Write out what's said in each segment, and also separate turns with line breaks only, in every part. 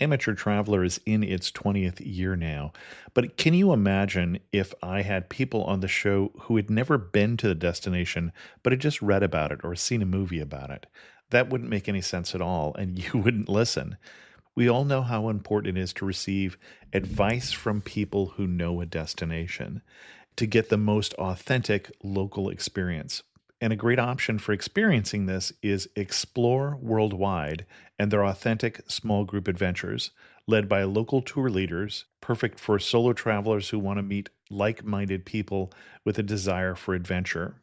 Amateur Traveler is in its 20th year now, but can you imagine if I had people on the show who had never been to the destination, but had just read about it or seen a movie about it? That wouldn't make any sense at all, and you wouldn't listen. We all know how important it is to receive advice from people who know a destination to get the most authentic local experience. And a great option for experiencing this is Explore Worldwide and their authentic small group adventures, led by local tour leaders, perfect for solo travelers who want to meet like minded people with a desire for adventure.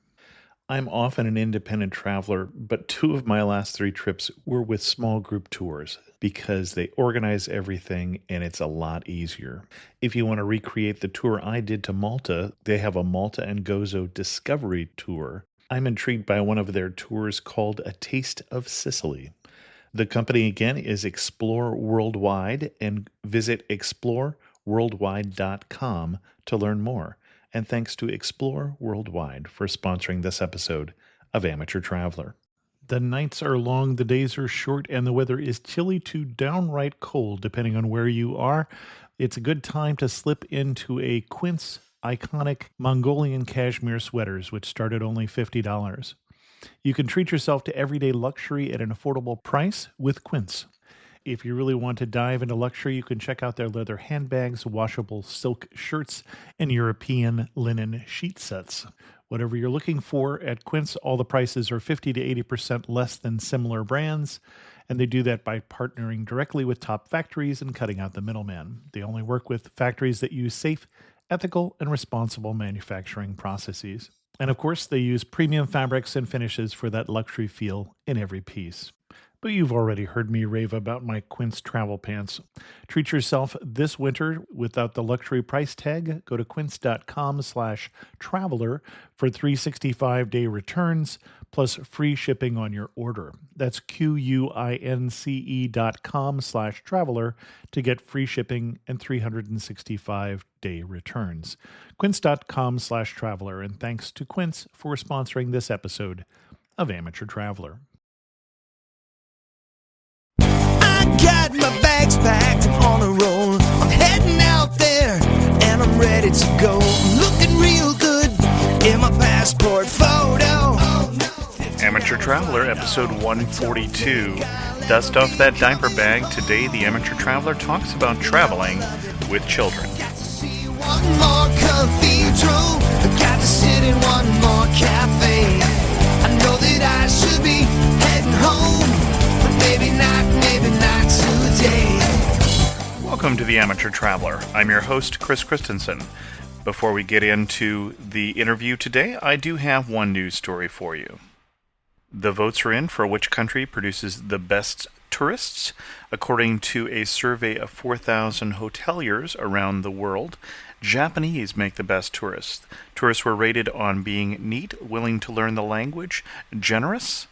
I'm often an independent traveler, but two of my last three trips were with small group tours because they organize everything and it's a lot easier. If you want to recreate the tour I did to Malta, they have a Malta and Gozo Discovery Tour. I'm intrigued by one of their tours called A Taste of Sicily. The company again is Explore Worldwide, and visit exploreworldwide.com to learn more. And thanks to Explore Worldwide for sponsoring this episode of Amateur Traveler. The nights are long, the days are short, and the weather is chilly to downright cold, depending on where you are. It's a good time to slip into a Quince iconic Mongolian cashmere sweaters, which start at only $50. You can treat yourself to everyday luxury at an affordable price with Quince. If you really want to dive into luxury, you can check out their leather handbags, washable silk shirts, and European linen sheet sets. Whatever you're looking for at Quince, all the prices are 50 to 80% less than similar brands, and they do that by partnering directly with top factories and cutting out the middleman. They only work with factories that use safe, ethical, and responsible manufacturing processes. And of course, they use premium fabrics and finishes for that luxury feel in every piece. But you've already heard me rave about my Quince travel pants. Treat yourself this winter without the luxury price tag. Go to quince.com/traveler for 365-day returns plus free shipping on your order. That's QUINCE.com/traveler to get free shipping and 365-day returns. Quince.com/traveler. And thanks to Quince for sponsoring this episode of Amateur Traveler.
Got my bags packed, I'm on a roll. I'm heading out there and I'm ready to go. I'm looking real good in my passport photo.
Amateur Traveler, episode 142. Dust off that diaper bag. Today, the Amateur Traveler talks about traveling with children.
Got to see one more cathedral. Got to sit in one more cafe. I know that I should be heading home, but maybe not today.
Welcome to the Amateur Traveler. I'm your host, Chris Christensen. Before we get into the interview today, I do have one news story for you. The votes are in for which country produces the best tourists. According to a survey of 4,000 hoteliers around the world, Japanese make the best tourists. Tourists were rated on being neat, willing to learn the language, generous,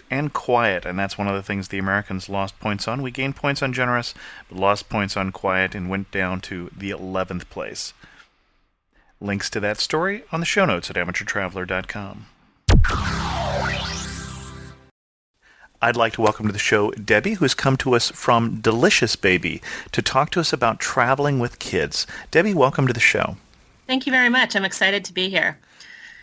and quiet, and that's one of the things the Americans lost points on. We gained points on generous, but lost points on quiet, and went down to the 11th place. Links to that story on the show notes at amateurtraveler.com. I'd like to welcome to the show Debbie, who's come to us from Delicious Baby to talk to us about traveling with kids. Debbie, welcome to the show.
Thank you very much. I'm excited to be here.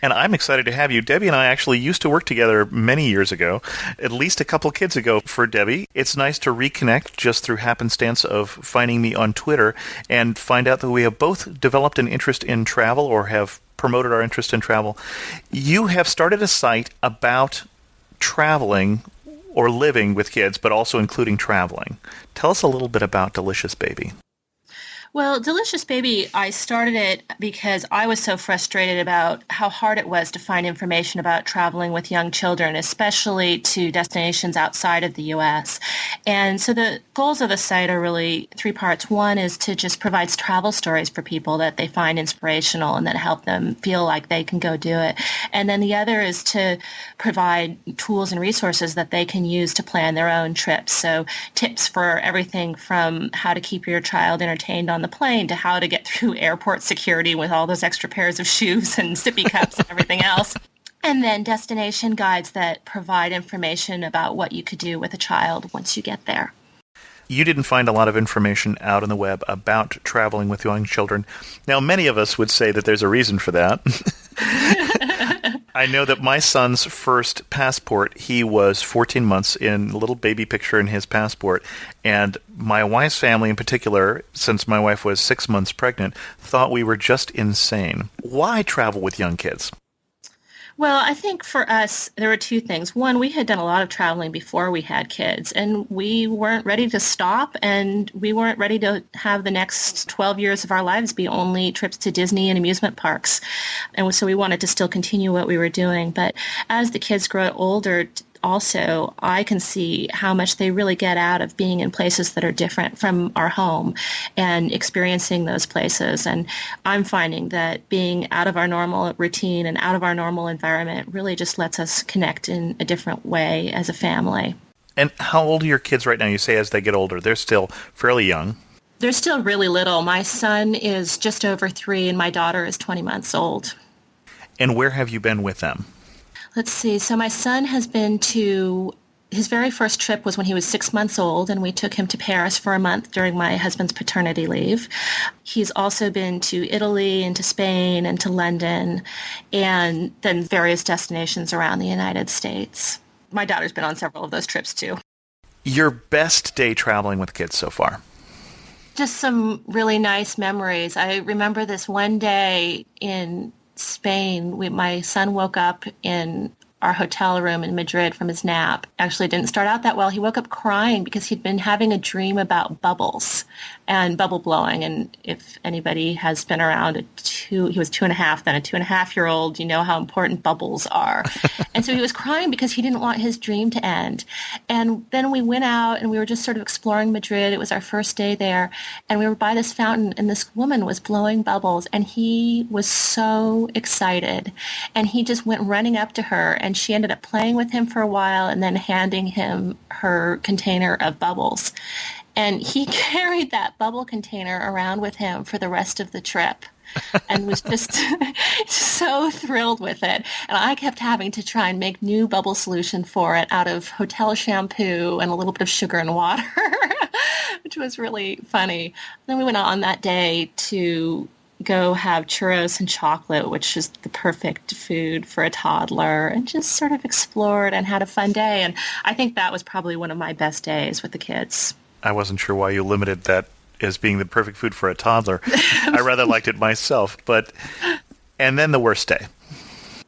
And I'm excited to have you. Debbie and I actually used to work together many years ago, at least a couple kids ago for Debbie. It's nice to reconnect just through happenstance of finding me on Twitter and find out that we have both developed an interest in travel or have promoted our interest in travel. You have started a site about traveling or living with kids, but also including traveling. Tell us a little bit about Delicious Baby.
Well, Delicious Baby, I started it because I was so frustrated about how hard it was to find information about traveling with young children, especially to destinations outside of the U.S. And so the goals of the site are really three parts. One is to just provide travel stories for people that they find inspirational and that help them feel like they can go do it. And then the other is to provide tools and resources that they can use to plan their own trips. So tips for everything from how to keep your child entertained on the plane to how to get through airport security with all those extra pairs of shoes and sippy cups and everything else. And then destination guides that provide information about what you could do with a child once you get there.
you didn't find a lot of information out on the web about traveling with young children. Now, many of us would say that there's a reason for that. I know that my son's first passport, he was 14 months in a little baby picture in his passport. And my wife's family in particular, since my wife was 6 months pregnant, thought we were just insane. Why travel with young kids?
Well, I think for us, there were two things. One, we had done a lot of traveling before we had kids, and we weren't ready to stop, and we weren't ready to have the next 12 years of our lives be only trips to Disney and amusement parks. And so we wanted to still continue what we were doing. But as the kids grow older, also, I can see how much they really get out of being in places that are different from our home and experiencing those places. And I'm finding that being out of our normal routine and out of our normal environment really just lets us connect in a different way as a family.
And how old are your kids right now? You say as they get older. They're still fairly young.
They're still really little. My son is just over 3 and my daughter is 20 months old.
And where have you been with them?
Let's see. So my son has been to, his very first trip was when he was 6 months old, and we took him to Paris for a month during my husband's paternity leave. He's also been to Italy and to Spain and to London, and then various destinations around the United States. My daughter's been on several of those trips too.
Your best day traveling with kids so far?
Just some really nice memories. I remember this one day in Spain. My son woke up in our hotel room in Madrid from his nap. Actually, it didn't start out that well. He woke up crying because he'd been having a dream about bubbles and bubble blowing. And if anybody has been around he was 2.5 then, a 2.5-year-old, you know how important bubbles are. And so he was crying because he didn't want his dream to end. And then we went out and we were just sort of exploring Madrid. It was our first day there. And we were by this fountain and this woman was blowing bubbles and he was so excited. And he just went running up to her and she ended up playing with him for a while and then handing him her container of bubbles. And he carried that bubble container around with him for the rest of the trip and was just so thrilled with it. And I kept having to try and make new bubble solution for it out of hotel shampoo and a little bit of sugar and water, which was really funny. Then we went on that day to go have churros and chocolate, which is the perfect food for a toddler, and just sort of explored and had a fun day. And I think that was probably one of my best days with the kids.
I wasn't sure why you limited that as being the perfect food for a toddler. I rather liked it myself. And then the worst day.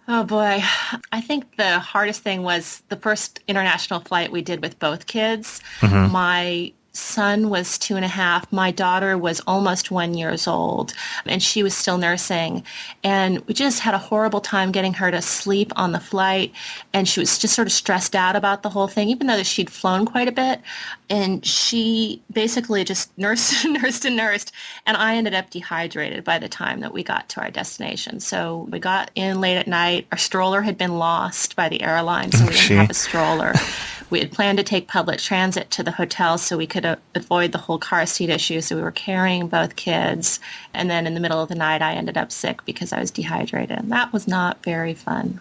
Oh boy. I think the hardest thing was the first international flight we did with both kids. Mm-hmm. My son was 2.5. My daughter was almost 1 year old, and she was still nursing. And we just had a horrible time getting her to sleep on the flight. And she was just sort of stressed out about the whole thing, even though she'd flown quite a bit. And she basically just nursed and nursed. And I ended up dehydrated by the time that we got to our destination. So we got in late at night. Our stroller had been lost by the airline, so we didn't have a stroller. We had planned to take public transit to the hotel so we could avoid the whole car seat issue. So we were carrying both kids. And then in the middle of the night, I ended up sick because I was dehydrated. And that was not very fun.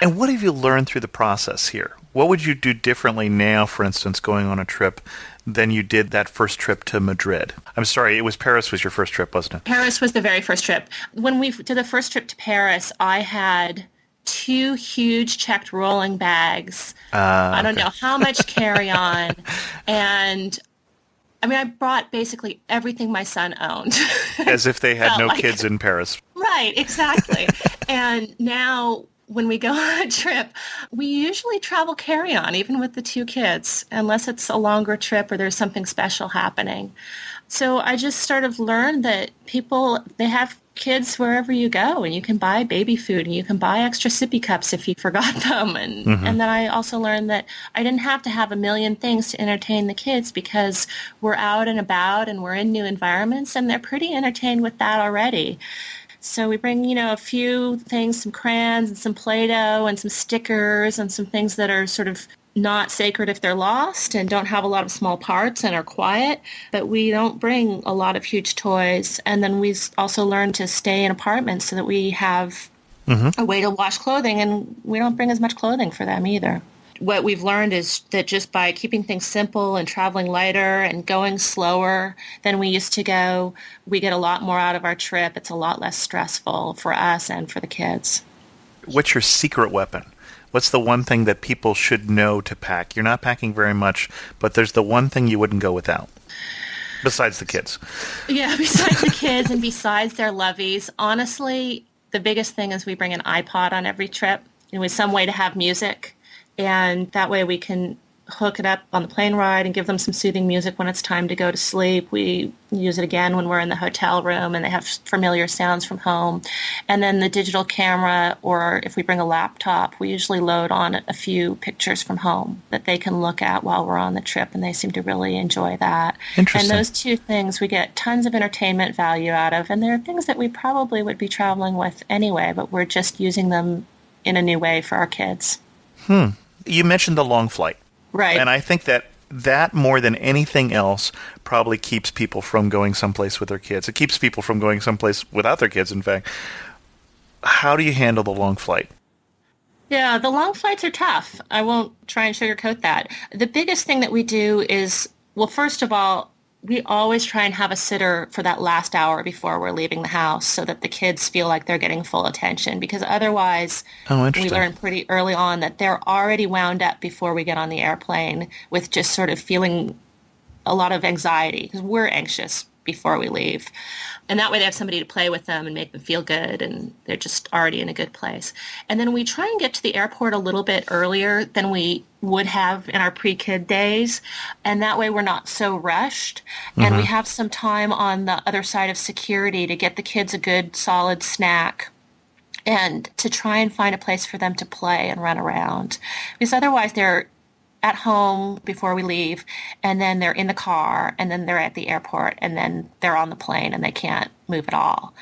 And what have you learned through the process here? What would you do differently now, for instance, going on a trip than you did that first trip to Madrid? I'm sorry, it was Paris was your first trip, wasn't it?
Paris was the very first trip. When we did the first trip to Paris, I had 2 huge checked rolling bags. I don't know how much carry-on. And I mean, I brought basically everything my son owned.
As if they had no kids in Paris.
Right, exactly. And now when we go on a trip, we usually travel carry-on, even with the 2 kids, unless it's a longer trip or there's something special happening. So I just sort of learned that people, they have kids wherever you go, and you can buy baby food, and you can buy extra sippy cups if you forgot them. And and then I also learned that I didn't have to have a million things to entertain the kids because we're out and about and we're in new environments, and they're pretty entertained with that already. So we bring, a few things, some crayons and some Play-Doh and some stickers and some things that are sort of not sacred if they're lost and don't have a lot of small parts and are quiet, but we don't bring a lot of huge toys. And then we also learn to stay in apartments so that we have a way to wash clothing, and we don't bring as much clothing for them either. what we've learned is that just by keeping things simple and traveling lighter and going slower than we used to go, we get a lot more out of our trip. It's a lot less stressful for us and for the kids.
What's your secret weapon? What's the one thing that people should know to pack? You're not packing very much, but there's the one thing you wouldn't go without. Besides the kids.
Yeah, besides the kids and besides their loveys, honestly, the biggest thing is we bring an iPod on every trip, with some way to have music. And that way we can hook it up on the plane ride and give them some soothing music when it's time to go to sleep. We use it again when we're in the hotel room and they have familiar sounds from home. And then the digital camera, or if we bring a laptop, we usually load on a few pictures from home that they can look at while we're on the trip, and they seem to really enjoy that.
Interesting.
And those two things we get tons of entertainment value out of, and they're things that we probably would be traveling with anyway, but we're just using them in a new way for our kids.
You mentioned the long flight.
Right.
And I think that more than anything else probably keeps people from going someplace with their kids. It keeps people from going someplace without their kids, in fact. How do you handle the long flight?
Yeah, the long flights are tough. I won't try and sugarcoat that. The biggest thing that we do is, well, first of all, we always try and have a sitter for that last hour before we're leaving the house so that the kids feel like they're getting full attention, because otherwise we learn pretty early on that they're already wound up before we get on the airplane with just sort of feeling a lot of anxiety, because we're anxious before we leave. And that way they have somebody to play with them and make them feel good, and they're just already in a good place. And then we try and get to the airport a little bit earlier than we would have in our pre-kid days. And that way we're not so rushed. And we have some time on the other side of security to get the kids a good solid snack and to try and find a place for them to play and run around. Because otherwise they're at home before we leave, and then they're in the car, and then they're at the airport, and then they're on the plane and they can't move at all.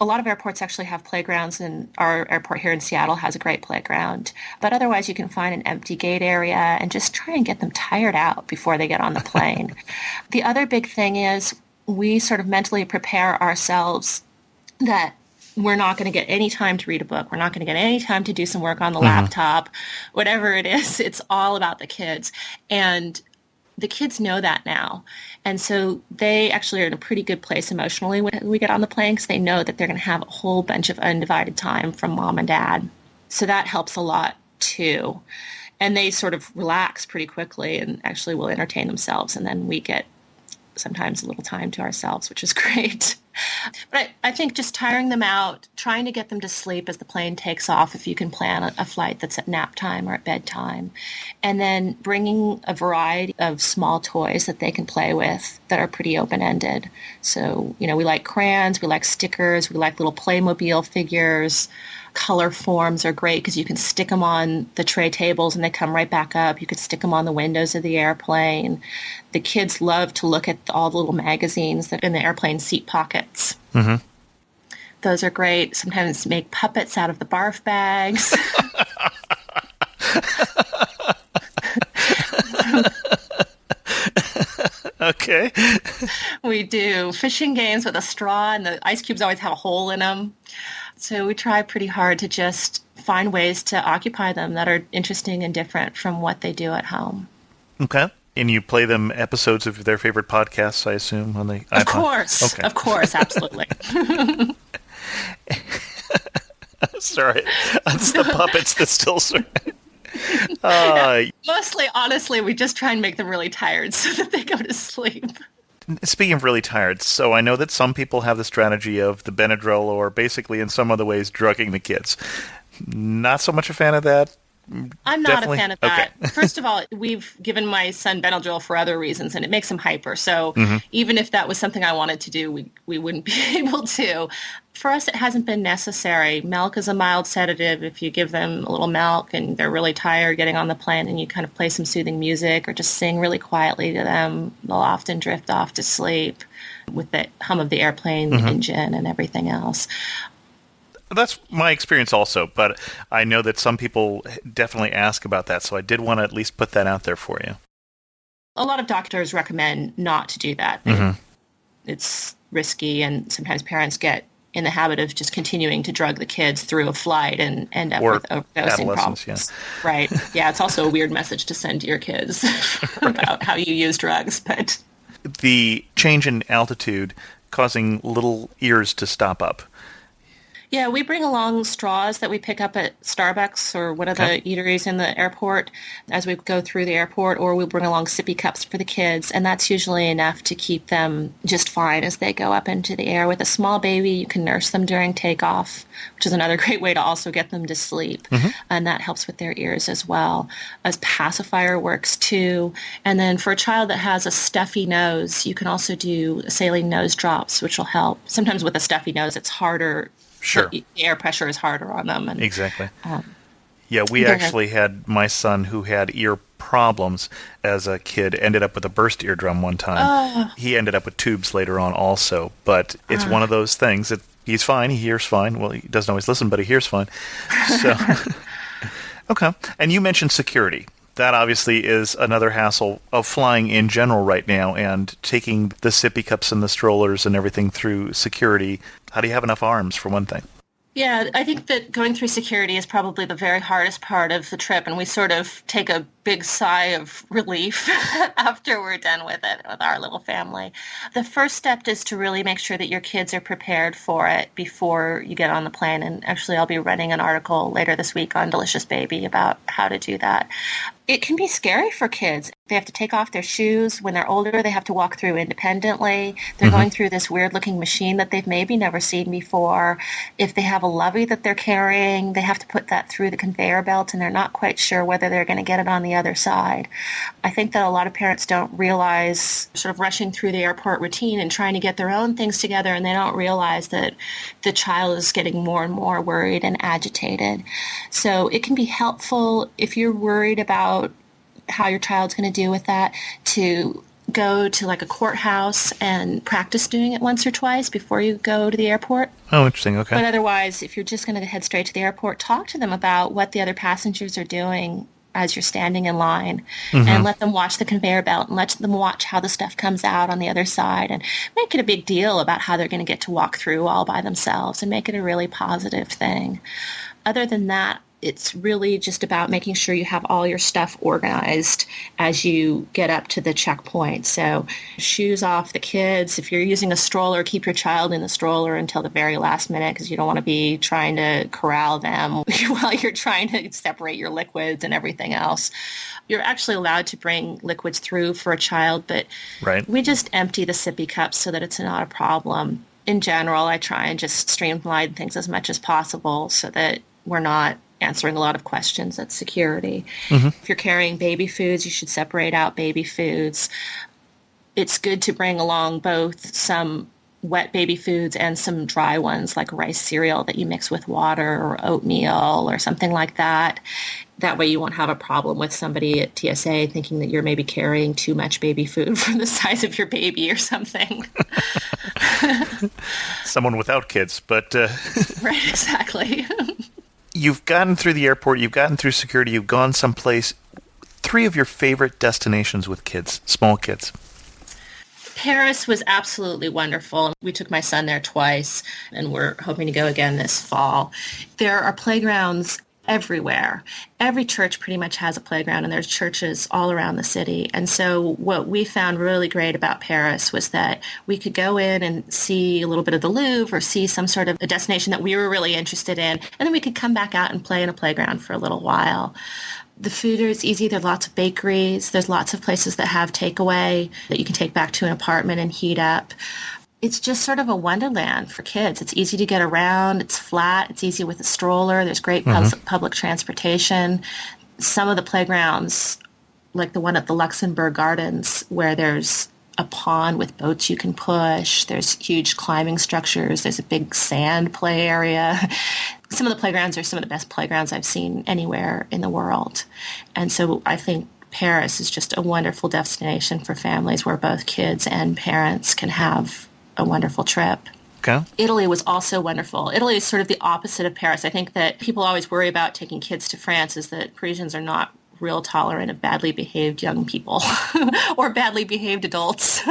A lot of airports actually have playgrounds, and our airport here in Seattle has a great playground. But otherwise you can find an empty gate area and just try and get them tired out before they get on the plane. The other big thing is we sort of mentally prepare ourselves that we're not going to get any time to read a book. We're not going to get any time to do some work on the laptop. Whatever it is, it's all about the kids. And the kids know that now. And so they actually are in a pretty good place emotionally when we get on the plane, because they know that they're going to have a whole bunch of undivided time from mom and dad. So that helps a lot too. And they sort of relax pretty quickly and actually will entertain themselves. And then we get sometimes a little time to ourselves, which is great. But I think just tiring them out, trying to get them to sleep as the plane takes off, if you can plan a flight that's at nap time or at bedtime, and then bringing a variety of small toys that they can play with that are pretty open-ended. So, we like crayons, we like stickers, we like little Playmobil figures. Color forms are great because you can stick them on the tray tables and they come right back up. You could stick them on the windows of the airplane. The kids love to look at all the little magazines that are in the airplane seat pockets. Those are great. Sometimes make puppets out of the barf bags.
Okay.
We do fishing games with a straw, and the ice cubes always have a hole in them. So we try pretty hard to just find ways to occupy them that are interesting and different from what they do at home.
Okay. And you play them episodes of their favorite podcasts, I assume, on the iPod?
Of course.
Okay.
Of course, absolutely.
Sorry. It's the puppets that still...
Mostly, honestly, we just try and make them really tired so that they go to sleep.
Speaking of really tired, so I know that some people have the strategy of the Benadryl, or basically in some other ways drugging the kids. Not so much a fan of that.
I'm not
Definitely?
a fan of that.
Okay.
First of all, we've given my son Benadryl for other reasons, and it makes him hyper. So even if that was something I wanted to do, we wouldn't be able to. For us, it hasn't been necessary. Milk is a mild sedative. If you give them a little milk and they're really tired getting on the plane and you kind of play some soothing music or just sing really quietly to them, they'll often drift off to sleep with the hum of the airplane engine and everything else.
That's my experience also, but I know that some people definitely ask about that, so I did want to at least put that out there for you.
A lot of doctors recommend not to do that. It's risky, and sometimes parents get in the habit of just continuing to drug the kids through a flight and end up
Or
with overdosing
adolescence,
problems.
yeah.
Right. Yeah, it's also a weird message to send to your kids about how you use drugs, but
The change in altitude causing little ears to stop up.
yeah, we bring along straws that we pick up at Starbucks or one of
Okay.
the eateries in the airport as we go through the airport, or we bring along sippy cups for the kids, and that's usually enough to keep them just fine as they go up into the air. With a small baby, you can nurse them during takeoff, which is another great way to also get them to sleep, and that helps with their ears as well. As pacifier works too, and then for a child that has a stuffy nose, you can also do saline nose drops, which will help. Sometimes with a stuffy nose, it's harder.
Sure.
The air pressure is harder on them. And,
Exactly. Yeah, we
Go ahead.
actually had my son who had ear problems as a kid ended up with a burst eardrum one time. He ended up with tubes later on also, but it's one of those things that he's fine, he hears fine. Well, he doesn't always listen, but he hears fine. So, okay. And you mentioned security. That obviously is another hassle of flying in general right now and taking the sippy cups and the strollers and everything through security. How do you have enough arms, for one thing?
Yeah, I think that going through security is probably the very hardest part of the trip, and we sort of take a big sigh of relief after we're done with it with our little family. The first step is to really make sure that your kids are prepared for it before you get on the plane, and actually I'll be running an article later this week on Delicious Baby about how to do that. It can be scary for kids. They have to take off their shoes. When they're older, they have to walk through independently. They're going through this weird-looking machine that they've maybe never seen before. If they have a lovey that they're carrying, they have to put that through the conveyor belt, and they're not quite sure whether they're going to get it on the other side. I think that a lot of parents don't realize, sort of rushing through the airport routine and trying to get their own things together, and they don't realize that the child is getting more and more worried and agitated. So it can be helpful if you're worried about how your child's going to deal with that, to go to like a courthouse and practice doing it once or twice before you go to the airport.
Oh, interesting. Okay.
But otherwise, if you're just going to head straight to the airport, talk to them about what the other passengers are doing as you're standing in line, and let them watch the conveyor belt and let them watch how the stuff comes out on the other side, and make it a big deal about how they're going to get to walk through all by themselves and make it a really positive thing. Other than that, it's really just about making sure you have all your stuff organized as you get up to the checkpoint. So shoes off the kids. If you're using a stroller, keep your child in the stroller until the very last minute, because you don't want to be trying to corral them while you're trying to separate your liquids and everything else. You're actually allowed to bring liquids through for a child, but
Right.
we just empty the sippy cups so that it's not a problem. In general, I try and just streamline things as much as possible so that we're not answering a lot of questions at security. If you're carrying baby foods, you should separate out baby foods. It's good to bring along both some wet baby foods and some dry ones like rice cereal that you mix with water or oatmeal or something like that. That way you won't have a problem with somebody at TSA thinking that you're maybe carrying too much baby food for the size of your baby or something.
Someone without kids, but
Right, exactly.
you've gotten through the airport, you've gotten through security, you've gone someplace. 3 of your favorite destinations with kids, small kids.
Paris was absolutely wonderful. We took my son there twice, and we're hoping to go again this fall. There are playgrounds everywhere. Every church pretty much has a playground, and there's churches all around the city. And so what we found really great about Paris was that we could go in and see a little bit of the Louvre or see some sort of a destination that we were really interested in, and then we could come back out and play in a playground for a little while. The food is easy. There's lots of bakeries. There's lots of places that have takeaway that you can take back to an apartment and heat up. It's just sort of a wonderland for kids. It's easy to get around. It's flat. It's easy with a stroller. There's great public transportation. Some of the playgrounds, like the one at the Luxembourg Gardens, where there's a pond with boats you can push. There's huge climbing structures. There's a big sand play area. Some of the playgrounds are some of the best playgrounds I've seen anywhere in the world. And so I think Paris is just a wonderful destination for families where both kids and parents can have a wonderful trip.
Okay.
Italy was also wonderful. Italy is sort of the opposite of Paris. I think that people always worry about taking kids to France is that Parisians are not real tolerant of badly behaved young people or badly behaved adults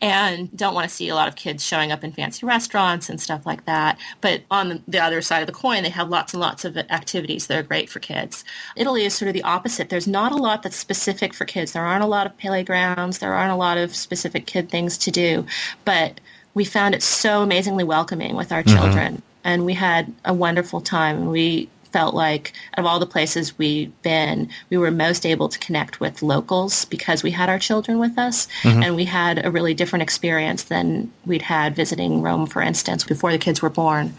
and don't want to see a lot of kids showing up in fancy restaurants and stuff like that. But on the other side of the coin, they have lots and lots of activities that are great for kids. Italy is sort of the opposite. There's not a lot that's specific for kids. There aren't a lot of playgrounds. There aren't a lot of specific kid things to do. But we found it so amazingly welcoming with our children. And we had a wonderful time. We felt like out of all the places we've been, we were most able to connect with locals because we had our children with us. And we had a really different experience than we'd had visiting Rome, for instance, before the kids were born.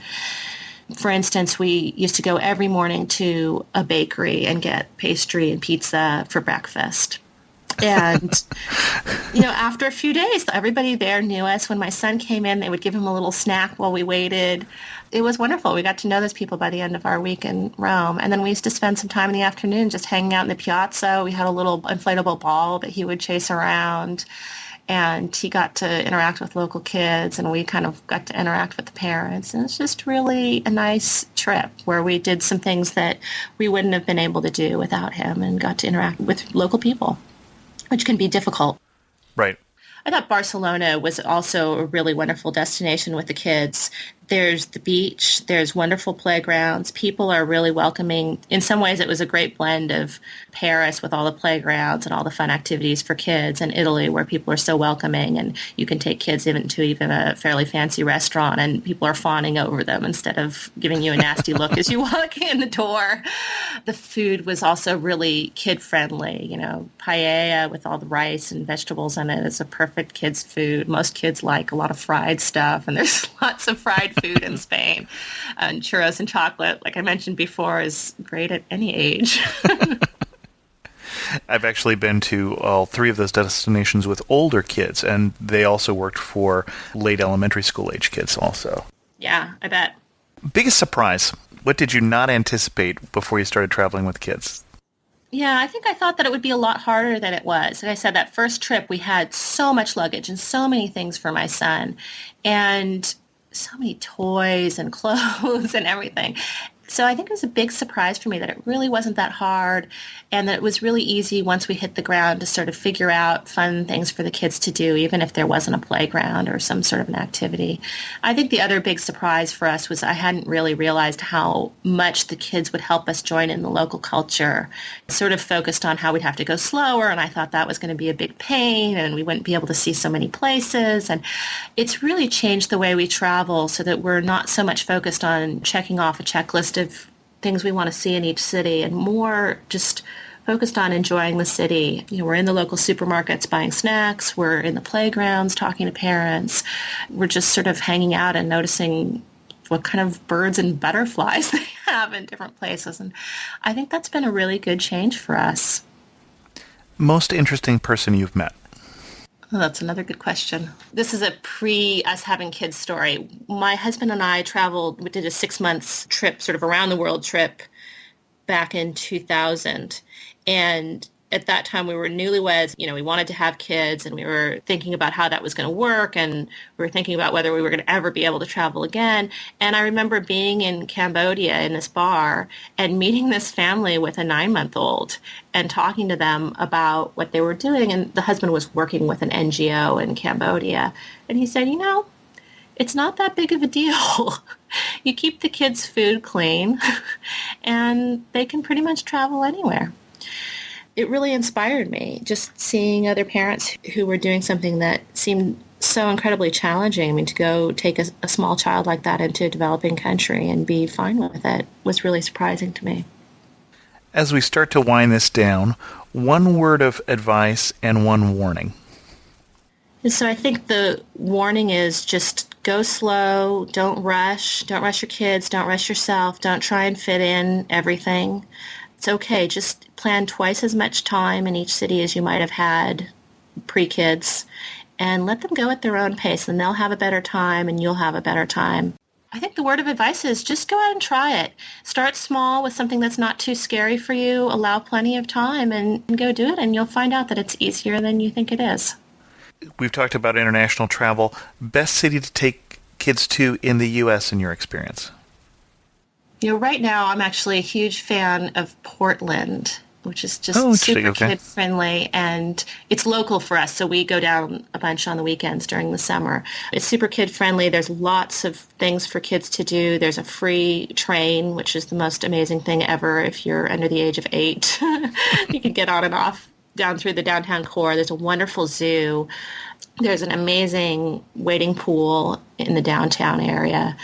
For instance, we used to go every morning to a bakery and get pastry and pizza for breakfast. And, after a few days, everybody there knew us. When my son came in, they would give him a little snack while we waited. It was wonderful. We got to know those people by the end of our week in Rome. And then we used to spend some time in the afternoon just hanging out in the piazza. We had a little inflatable ball that he would chase around. And he got to interact with local kids, and we kind of got to interact with the parents. And it's just really a nice trip where we did some things that we wouldn't have been able to do without him and got to interact with local people, which can be difficult.
Right.
I thought Barcelona was also a really wonderful destination with the kids. There's the beach, there's wonderful playgrounds. People are really welcoming. In some ways, it was a great blend of Paris with all the playgrounds and all the fun activities for kids, and Italy where people are so welcoming, and you can take kids into even a fairly fancy restaurant and people are fawning over them instead of giving you a nasty look as you walk in the door. The food was also really kid-friendly. Paella with all the rice and vegetables in it is a perfect kids' food. Most kids like a lot of fried stuff, and there's lots of fried food in Spain. And churros and chocolate, like I mentioned before, is great at any age.
I've actually been to all three of those destinations with older kids, and they also worked for late elementary school age kids also.
Yeah, I bet.
Biggest surprise. What did you not anticipate before you started traveling with kids?
Yeah, I think I thought that it would be a lot harder than it was. Like I said, that first trip, we had so much luggage and so many things for my son, and so many toys and clothes and everything. So I think it was a big surprise for me that it really wasn't that hard, and that it was really easy once we hit the ground to sort of figure out fun things for the kids to do, even if there wasn't a playground or some sort of an activity. I think the other big surprise for us was I hadn't really realized how much the kids would help us join in the local culture. Sort of focused on how we'd have to go slower, and I thought that was going to be a big pain, and we wouldn't be able to see so many places. And it's really changed the way we travel so that we're not so much focused on checking off a checklist of things we want to see in each city, and more just focused on enjoying the city. We're in the local supermarkets buying snacks, we're in the playgrounds talking to parents, we're just sort of hanging out and noticing what kind of birds and butterflies they have in different places. And I think that's been a really good change for us.
Most interesting person you've met?
Oh, that's another good question. This is a pre-us having kids story. My husband and I we did a 6 months trip, sort of around the world trip back in 2000. And at that time we were newlyweds. We wanted to have kids, and we were thinking about how that was going to work, and we were thinking about whether we were going to ever be able to travel again. And I remember being in Cambodia in this bar and meeting this family with a 9-month-old and talking to them about what they were doing. And the husband was working with an NGO in Cambodia. And he said, it's not that big of a deal. You keep the kids' food clean and they can pretty much travel anywhere. It really inspired me, just seeing other parents who were doing something that seemed so incredibly challenging. To go take a small child like that into a developing country and be fine with it was really surprising to me.
As we start to wind this down, one word of advice and one warning.
So I think the warning is just go slow, don't rush your kids, don't rush yourself, don't try and fit in everything. It's okay, just plan twice as much time in each city as you might have had pre-kids, and let them go at their own pace, and they'll have a better time and you'll have a better time. I think the word of advice is just go out and try it. Start small with something that's not too scary for you, allow plenty of time, and go do it, and you'll find out that it's easier than you think it is.
We've talked about international travel. Best city to take kids to in the U.S. in your experience?
Right now I'm actually a huge fan of Portland. which is
Oh,
just
interesting.
super
Okay.
kid friendly, and it's local for us, so we go down a bunch on the weekends during the summer. It's super kid friendly. There's lots of things for kids to do. There's a free train, which is the most amazing thing ever if you're under the age of 8. You can get on and off down through the downtown core. There's a wonderful zoo. There's an amazing wading pool in the downtown area.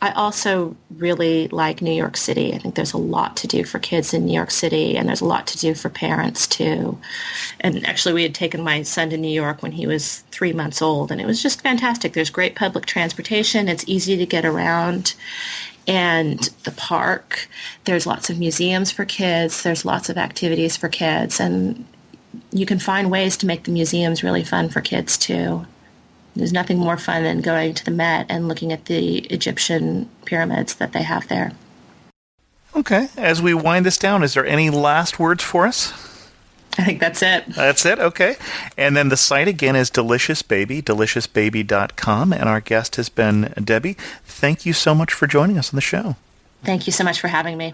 I also really like New York City. I think there's a lot to do for kids in New York City, and there's a lot to do for parents too. And actually, we had taken my son to New York when he was 3 months old, and it was just fantastic. There's great public transportation. It's easy to get around. And the park, there's lots of museums for kids. There's lots of activities for kids. And you can find ways to make the museums really fun for kids too. There's nothing more fun than going to the Met and looking at the Egyptian pyramids that they have there.
Okay. As we wind this down, is there any last words for us?
I think that's it.
That's it? Okay. And then the site again is Delicious Baby, deliciousbaby.com. And our guest has been Debbie. Thank you so much for joining us on the show.
Thank you so much for having me.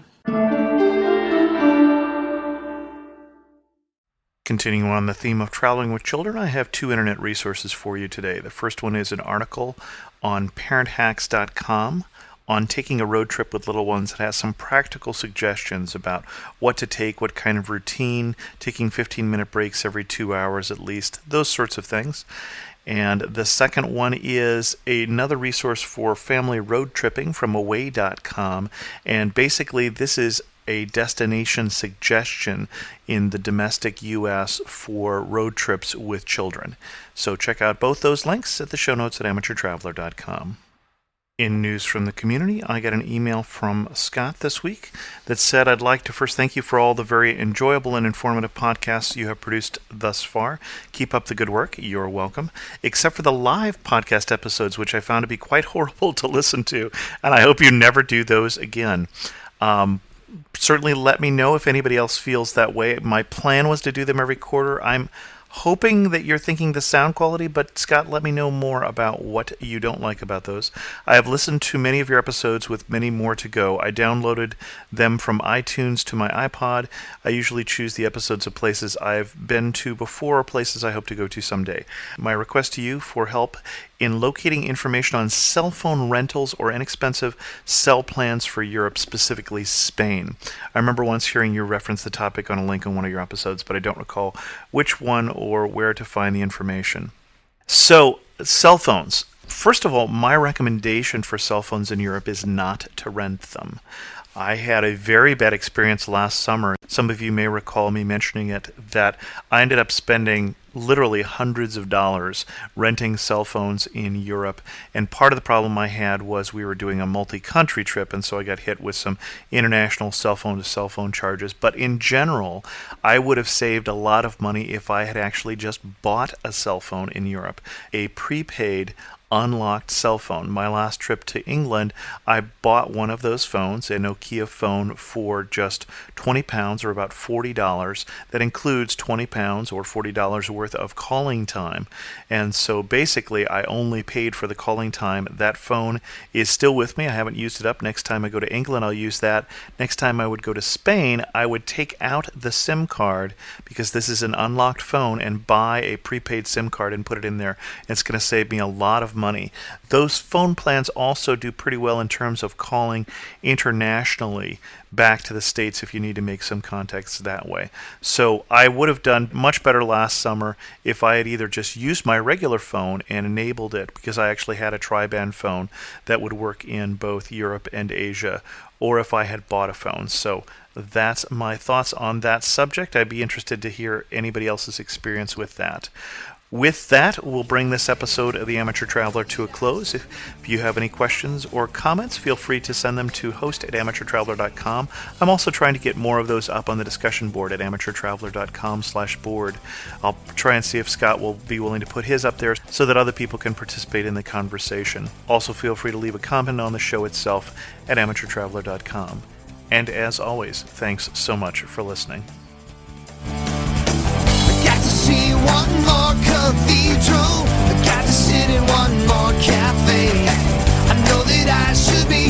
Continuing on the theme of traveling with children, I have 2 internet resources for you today. The first one is an article on parenthacks.com on taking a road trip with little ones. It has some practical suggestions about what to take, what kind of routine, taking 15-minute breaks every 2 hours at least, those sorts of things. And the second one is another resource for family road tripping from away.com. And basically this is a destination suggestion in the domestic U.S. for road trips with children. So check out both those links at the show notes at amateurtraveler.com. In news from the community, I got an email from Scott this week that said, I'd like to first thank you for all the very enjoyable and informative podcasts you have produced thus far. Keep up the good work. You're welcome. Except for the live podcast episodes, which I found to be quite horrible to listen to, and I hope you never do those again. Certainly let me know if anybody else feels that way. My plan was to do them every quarter. I'm hoping that you're thinking the sound quality, but Scott, let me know more about what you don't like about those. I have listened to many of your episodes with many more to go. I downloaded them from iTunes to my iPod. I usually choose the episodes of places I've been to before or places I hope to go to someday. My request to you for help in locating information on cell phone rentals or inexpensive cell plans for Europe, specifically Spain. I remember once hearing you reference the topic on a link in one of your episodes, but I don't recall which one or where to find the information. So, cell phones. First of all, my recommendation for cell phones in Europe is not to rent them. I had a very bad experience last summer. Some of you may recall me mentioning it, that I ended up spending literally hundreds of dollars renting cell phones in Europe. And part of the problem I had was we were doing a multi-country trip, and so I got hit with some international cell phone to cell phone charges. But in general, I would have saved a lot of money if I had actually just bought a cell phone in Europe, a prepaid unlocked cell phone. My last trip to England, I bought one of those phones, a Nokia phone, for just £20 or about $40. That includes £20 or $40 worth of calling time. And so basically I only paid for the calling time. That phone is still with me. I haven't used it up. Next time I go to England, I'll use that. Next time I would go to Spain, I would take out the SIM card, because this is an unlocked phone, and buy a prepaid SIM card and put it in there. It's going to save me a lot of money. Those phone plans also do pretty well in terms of calling internationally back to the States if you need to make some contacts that way. So I would have done much better last summer if I had either just used my regular phone and enabled it, because I actually had a tri-band phone that would work in both Europe and Asia, or if I had bought a phone. So that's my thoughts on that subject. I'd be interested to hear anybody else's experience with that. With that, we'll bring this episode of The Amateur Traveler to a close. If you have any questions or comments, feel free to send them to host@amateurtraveler.com. I'm also trying to get more of those up on the discussion board at amateurtraveler.com/board. I'll try and see if Scott will be willing to put his up there so that other people can participate in the conversation. Also, feel free to leave a comment on the show itself at amateurtraveler.com. And as always, thanks so much for listening.
Got to see one more cathedral. Got to sit in one more cafe. I know that I should be